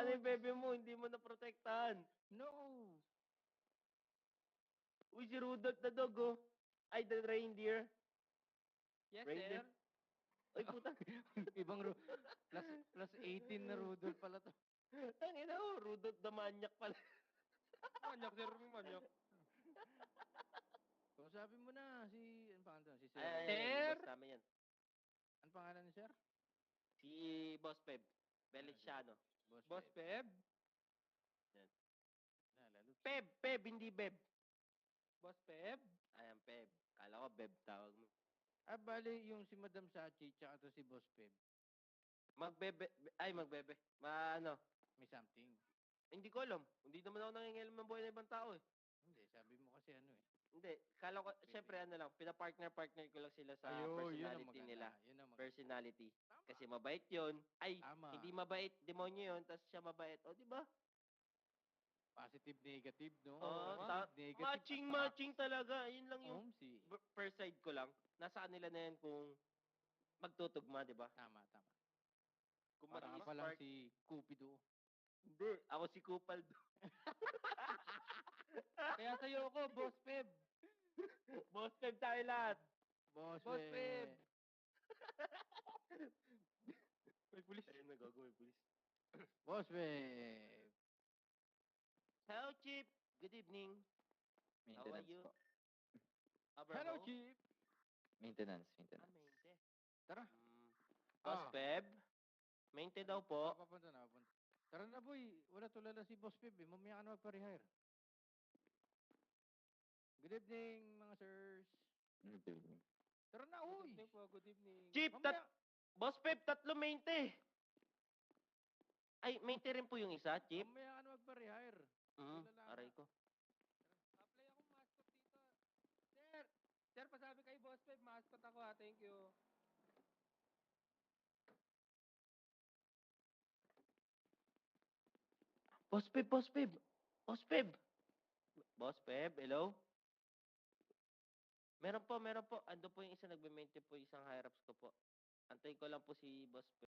Nasaan yung bebe mo? Hindi mo naprotektahan. No. Uy, si Rudolph the dog, oh. Ay, the reindeer. Yes, Reindeer. sir. Ay, puta. Ibang plus 18 na Rudolph pala to. Tangina, oh. Rudolph the manyak pala. Manyak, sir. Manyak. Kung sabi mo na, ano pangalan to? Si Sir. Ay, Sir? yung boss namin yan. Ano pangalan ni Sir? Si Boss Peb. Beliciano. Boss Peb. Lalo. Peb, hindi Beb. Boss Peb. Ayan, Peb. Kala ko Beb tawag mo. Bali yung si Madam Sachi tsaka to si Boss Peb. Magbebe. May something. Hindi ko alam. Hindi naman ako nangingialam ng buhay ng ibang tao eh. Hindi, sabi mo kasi ano eh. Hindi. Kala ko, syempre pinapartner ko lang sila sa Yun ang personality maganda. nila. Yun ang maganda. Personality. Tama. Kasi mabait yun. Ay, Tama. hindi mabait. Demonyo yun. Tapos siya mabait. O, di ba? Positive, negative, no? Oo, Positive, negative. matching talaga. Yun lang yung Si. first side ko lang. Nasa kanila na yan kung magtutugma, di ba? Tama. Kung Para ka pa lang si Cupido. Hindi, ako si Kupal. Kaya sa'yo ako, Boss Peb. Boss Peb tayo lahat. Boss Peb. May pulis. Ayun na, gago, may pulis. Boss Peb. Hello, Chip. Good evening. How are you? Maintenance po. Hello, Chief. Maintenance. Mente. Tara. Boss Peb. Mente daw po. Papunta na. Tara na, boy. Wala tulala si Boss Peb eh. Mamaya ka na magpa-rehire. Good evening, mga sirs. Good evening. Tara na, Good uy. evening po, good evening. Chip, Mamaya. Boss Peb, 3 mente. Ay, mente rin po yung isa, Chip. Mamaya ka na magpa-rehire. Aray ko. Apply ako mascot dito. Sir, pasabi kay Boss Peb, mascot ako ha. Thank you. Boss Peb, hello? Meron po. Ando po yung isa, nagme-mente po isang higher-ups ko po. Antayin ko lang po si Boss Peb.